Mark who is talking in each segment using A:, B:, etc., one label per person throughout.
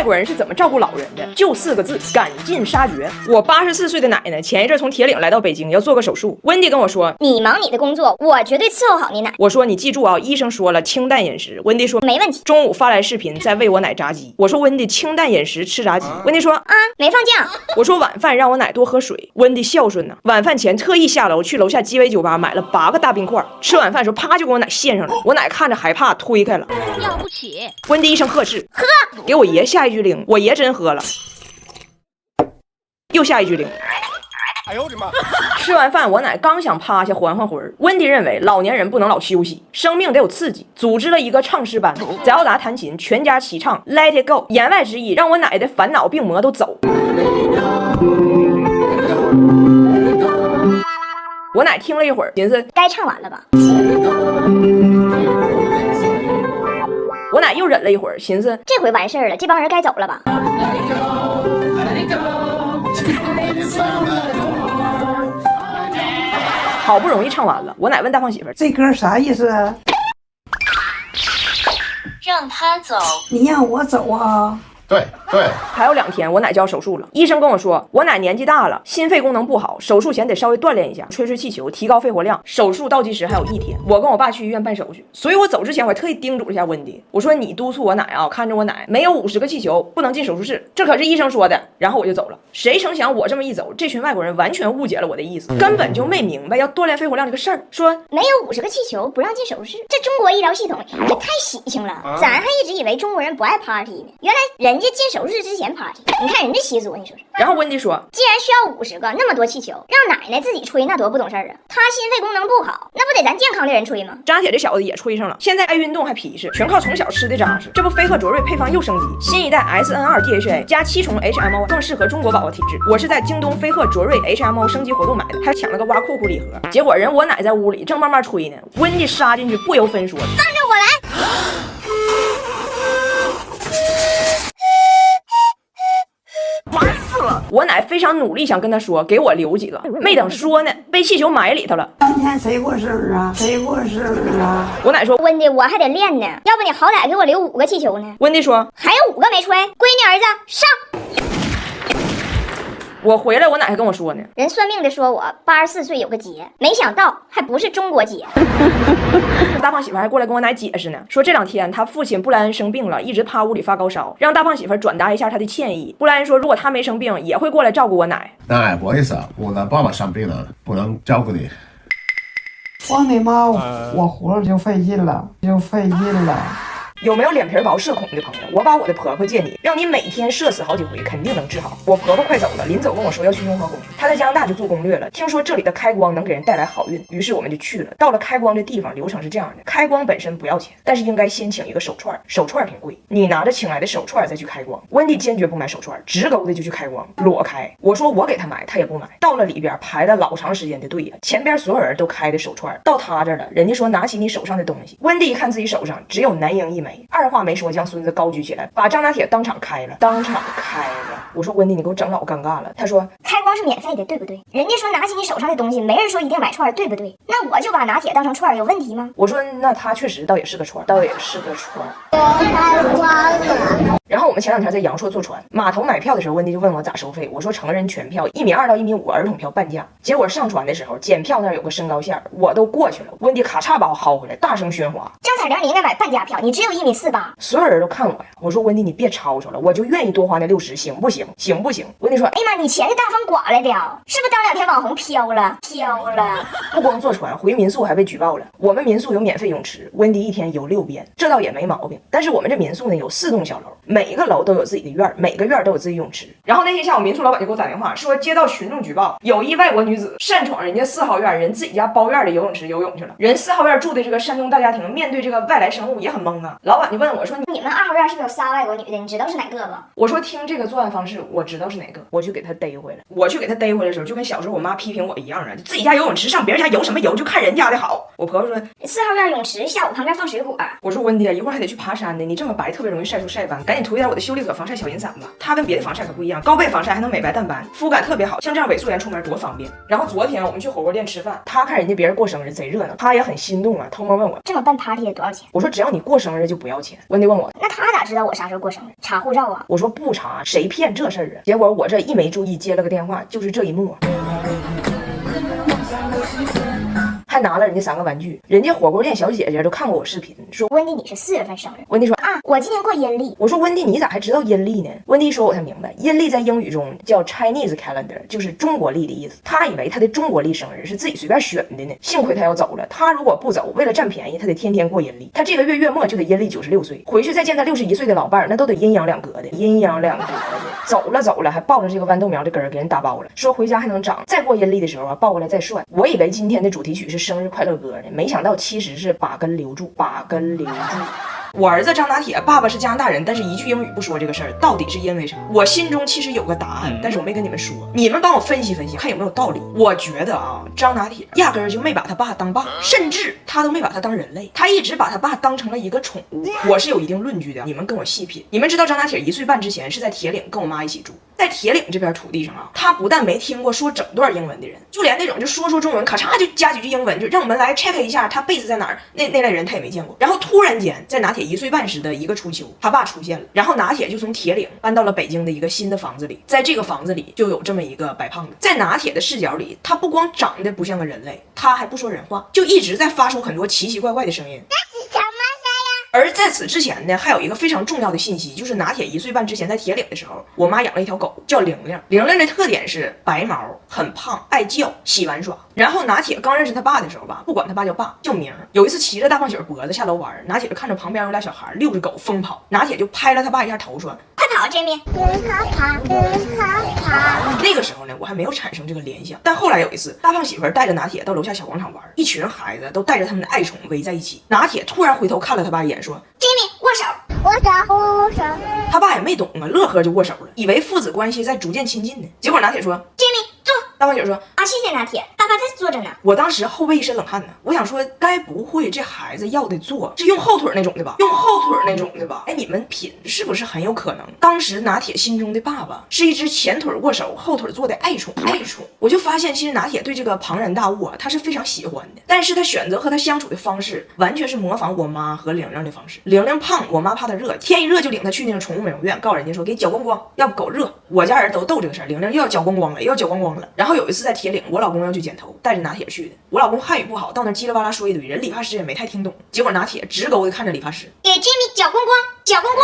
A: 外国人是怎么照顾老人的？就4个字：赶尽杀绝。我84岁的奶奶前一阵从铁岭来到北京，要做个手术。温迪跟我说：“
B: 你忙你的工作，我绝对伺候好你奶。”
A: 我说：“你记住啊，医生说了清淡饮食。”温迪说：“
B: 没问题。”
A: 中午发来视频在喂我奶炸鸡。我说：“温迪，清淡饮食吃炸鸡。”温迪说：“
B: 啊，没放酱。”
A: 我说：“晚饭让我奶多喝水。”温迪孝顺呢，晚饭前特意下楼去楼下鸡尾酒吧买了8个大冰块。吃晚饭的时候，啪就给我奶献上了。我奶看着害怕，推开了。
C: 了不起！
A: 温迪一声呵斥：“喝！”给我爷下一句令，我爷真喝了。又下一句令。
D: 哎呦我的妈！
A: 吃完饭，我奶刚想趴下缓缓魂儿，温迪认为老年人不能老休息，生命得有刺激，组织了一个唱诗班，在奥达弹琴，全家齐唱 Let It Go， 言外之意让我奶的烦恼病魔都走。我奶听了一会儿，寻思
B: 该唱完了吧。
A: 我奶又忍了一会儿，寻思
B: 这回完事儿了，这帮人该走了吧。
A: 好不容易唱完了，我奶问大胖媳妇儿：“
E: 这歌啥意思啊？”
C: 让他走，
E: 你让我走啊？
D: 对，
A: 还有2天，我奶就要手术了。医生跟我说，我奶年纪大了，心肺功能不好，手术前得稍微锻炼一下，吹气球，提高肺活量。手术倒计时还有1天，我跟我爸去医院办手续。所以我走之前，我还特意叮嘱了一下温迪，我说你督促我奶啊，看着我奶没有50个气球不能进手术室，这可是医生说的。然后我就走了。谁成想我这么一走，这群外国人完全误解了我的意思，根本就没明白要锻炼肺活量这个事儿。说
B: 没有50个气球不让进手术室，这中国医疗系统也太喜庆了。咱还一直以为中国人不爱 party 呢，原来人家进手术室之前 party。你看人家习俗，你说说。
A: 然后温迪说，
B: 既然需要50个那么多气球，让奶奶自己吹，那多不懂事儿啊！她心肺功能不好，那不得咱健康的人吹吗？
A: 张铁这小子也吹上了，现在爱运动还皮实，全靠从小吃的扎实。这不飞鹤卓瑞配方又升级，新一代 SN2 DHA 加7重 HMO， 更适合中国宝宝体质。我是在京东飞鹤卓瑞 HMO 升级活动买的，还抢了个挖裤裤礼盒。结果人我奶在屋里正慢慢吹呢，温迪杀进去不由分说，
B: 放着我来。
A: 我奶非常努力想跟他说，给我留几个，没等说呢，被气球埋里头了。
E: 今天谁过生日啊？谁过生日啊？
A: 我奶说，
B: 温迪，我还得练呢，要不你好歹给我留5个气球呢。
A: 温迪说，
B: 还有5个没吹，闺女儿子上。
A: 我回来，我奶还跟我说呢，
B: 人算命的说我84岁有个劫，没想到还不是中国劫。
A: 大胖媳妇还过来跟我奶解释呢，说这2天他父亲布莱恩生病了，一直趴屋里发高烧，让大胖媳妇转达一下他的歉意。布莱恩说，如果他没生病，也会过来照顾我奶。
D: 哎，不好意思啊，我的爸爸生病了，不能照顾你。
E: 光你妈，我活着就费劲了，
A: 有没有脸皮薄社恐的朋友？我把我的婆婆借你，让你每天射死好几回，肯定能治好。我婆婆快走了，临走跟我说要去雍和宫，她在加拿大就做攻略了，听说这里的开光能给人带来好运，于是我们就去了。到了开光这地方，流程是这样的：开光本身不要钱，但是应该先请一个手串，手串挺贵，你拿着请来的手串再去开光。温迪坚决不买手串，直勾的就去开光，裸开。我说我给他买，他也不买。到了里边排了老长时间的队呀，前边所有人都开的手串，到他这儿了，人家说拿起你手上的东西。温迪一看自己手上只有男婴1枚，二话没说。将孙子高举起来，把张拿铁当场开了。我说温迪，你给我整老尴尬了。他说
B: 开光是免费的，对不对？人家说拿起你手上的东西，没人说一定买串，对不对？那我就把拿铁当成串，有问题吗？
A: 我说那他确实倒也是个串。然后我们前2天在阳朔坐船，码头买票的时候，温迪就问我咋收费，我说成人全票1.2米到1.5米，儿童票半价。结果上船的时候，检票那儿有个身高线，我都过去了，温迪咔嚓把我薅回来，大声喧哗。
B: 张彩玲，你应该买半价票，你只有1.48米。
A: 所有人都看我呀，我说温迪你别吵吵了，我就愿意多花那60，行不行？温迪说，
B: 哎呀妈，你钱是大风刮来的，是不是当2天网红飘了？
A: 不光坐船，回民宿还被举报了。我们民宿有免费泳池，温迪1天游6遍，这倒也没毛病。但是我们这民宿呢有4栋小楼，每个楼都有自己的院，每个院都有自己泳池。然后那天下午，民宿老板就给我打电话说，接到群众举报，有一外国女子擅闯人家4号院人自己家包院的游泳池游泳去了。人4号院住的这个山东大家庭，面对这个外来生物也很懵啊。老板就问我说，
B: 你们2号院是不是有3外国女的？你知道是哪个不？
A: 我说听这个作案方式，我知道是哪个，我去给他逮回来。我去给他逮回来的时候，就跟小时候我妈批评我一样啊，自己家游泳池上别人家游什么游，就看人家的好。我婆婆说
B: 4号院泳池下午旁边放水果。
A: 我说温迪啊，一会儿还得去爬山呢，你这么白特别容易晒出晒斑，赶紧涂一点我的修丽可防晒小银伞吧，它跟别的防晒可不一样，高倍防晒还能美白淡斑，肤感特别好，像这样伪素颜出门多方便。然后昨天我们去火锅店吃饭，他看人家别人过生日贼热闹，他也很心动啊，偷摸问我
B: 这么办 party 得多少钱？
A: 我说只要你过生日就不要钱。温迪问我
B: 那他咋知道我啥时候过生日？查护照啊？
A: 我说不查，谁骗这事儿啊？结果我这一没注意接了个电话，就是这一幕。还拿了人家3个玩具，人家火锅店小姐姐都看过我视频，说
B: 温迪你是4月份生日。
A: 温迪说
B: 啊，我今年过阴历。
A: 我说温迪你咋还知道阴历呢？温迪说我才明白，阴历在英语中叫 Chinese calendar， 就是中国历的意思。他以为他的中国历生日是自己随便选的呢，幸亏他要走了，他如果不走，为了占便宜，他得天天过阴历。他这个月月末就得阴历96岁，回去再见他61岁的老伴儿，那都得阴阳两隔的，阴阳两隔的。走了，还抱着这个豌豆苗的根儿给人打包了，说回家还能长，再过阴历的时候啊，抱过来再涮。我以为今天的主题曲是生日快乐歌呢，没想到其实是把根留住，把根留住。我儿子张拿铁，爸爸是加拿大人，但是一句英语不说，这个事儿到底是因为啥？我心中其实有个答案，但是我没跟你们说，你们帮我分析分析，看有没有道理。我觉得啊，张拿铁压根儿就没把他爸当爸，甚至他都没把他当人类，他一直把他爸当成了一个宠物。我是有一定论据的，你们跟我细品。你们知道张拿铁1岁半之前是在铁岭跟我妈一起住，在铁岭这片土地上啊，他不但没听过说整段英文的人，就连那种就说中文咔嚓就加几句英文，就让我们来 check 一下他被子在哪儿，那类人他也没见过。然后突然间在拿铁1岁半时的一个初秋，他爸出现了，然后拿铁就从铁岭搬到了北京的一个新的房子里，在这个房子里就有这么一个白胖子。在拿铁的视角里，他不光长得不像个人类，他还不说人话，就一直在发出很多奇奇怪怪的声音。而在此之前呢，还有一个非常重要的信息，就是拿铁1岁半之前在铁岭的时候，我妈养了一条狗叫玲玲。玲玲的特点是白毛，很胖，爱叫，喜玩耍。然后拿铁刚认识他爸的时候吧，不管他爸叫爸，叫名。有一次骑着大胖雪脖子下楼玩，拿铁就看着旁边有俩小孩遛着狗疯跑，拿铁就拍了他爸一下头说：“
B: 快跑 ，Jamie！”
A: 那个时候呢，我还没有产生这个联想。但后来有一次，大胖媳妇带着拿铁到楼下小广场玩，一群孩子都带着他们的爱宠围在一起。拿铁突然回头看了他爸一眼，说
B: ：“Jamie，握手，握手。”
A: 他爸也没懂啊，乐呵就握手了，以为父子关系在逐渐亲近呢。结果拿铁说
B: ：“Jamie，坐。”
A: 大胖媳妇说：“
B: 啊，谢谢拿铁，爸爸在坐着呢。”
A: 我当时后背一身冷汗呢，我想说，该不会这孩子要的坐是用后腿那种的吧？用后腿那种的吧？哎，你们品是不是很有可能？当时拿铁心中的爸爸是一只前腿握手、后腿坐的爱宠。我就发现，其实拿铁对这个庞然大物啊，他是非常喜欢的，但是他选择和他相处的方式，完全是模仿我妈和玲玲的方式。玲玲胖，我妈怕她热，天一热就领她去那个宠物美容院，告诉人家说给搅光光，要不狗热。我家人都逗这个事儿，玲玲又要搅光光了，又要搅光光了。然后有一次在铁岭，我老公要去剪头，带着拿铁去的。我老公汉语不好，到那叽里哇啦说一堆，人理发师也没太听懂。结果拿铁直勾的看着理发师，
B: 给 Jamie 搅光光，搅光光。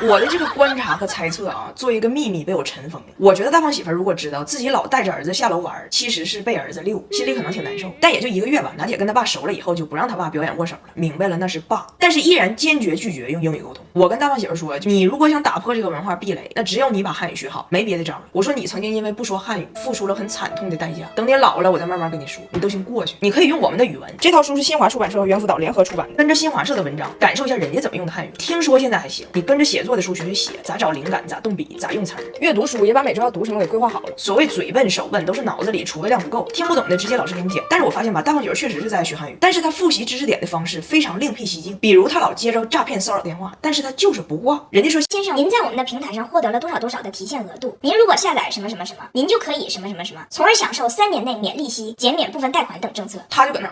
A: 我的这个观察和猜测啊，做一个秘密被我尘封了。我觉得大胖媳妇如果知道自己老带着儿子下楼玩，其实是被儿子溜，心里可能挺难受。但也就1个月吧，拿铁跟他爸熟了以后，就不让他爸表演握手了，明白了那是爸，但是依然坚决拒绝用英语沟通。我跟大胖媳妇说，你如果想打破这个文化壁垒，那只有你把汉语学好，没别的招了。我说你曾经因为不说汉语付出了很惨痛的代价，等你老了我再慢慢跟你说，你都行过去。你可以用我们的语文。这套书是新华出版社和猿辅导联合出版的，跟着新华社的文章感受一下人家怎么用的汉语。听说现在还行，你跟着写作的书学学写，咋找灵感，咋动笔，咋用词儿。阅读书也把每周要读什么给规划好了。所谓嘴笨手笨，都是脑子里储备量不够，听不懂的直接老师给你讲。但是我发现吧，大胖姐确实是在学汉语，但是他复习知识点的方式非常另辟蹊径。比如他老接着诈骗骚扰电话，但是他就是不挂。人家说
B: 先生，您在我们的平台上获得了多少多少的提现额度，您如果下载什么什么什么，您就可以什么什么什么，从而享受3年内免利息、减免部分贷款等政策。
A: 他就搁那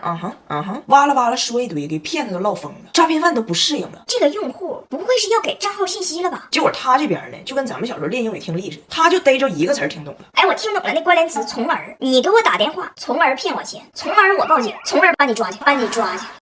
A: 哇啦哇啦说一堆，给骗子都唠疯了，诈骗犯都不适应了。
B: 这个用户不会是要给账号信息了吧？
A: 结果他这边呢，就跟咱们小时候练英语听力似的，他就逮着一个词儿听懂了。
B: 哎，我听懂了那关联词从而，你给我打电话，从而骗我钱，从而我报警，从而把你抓去。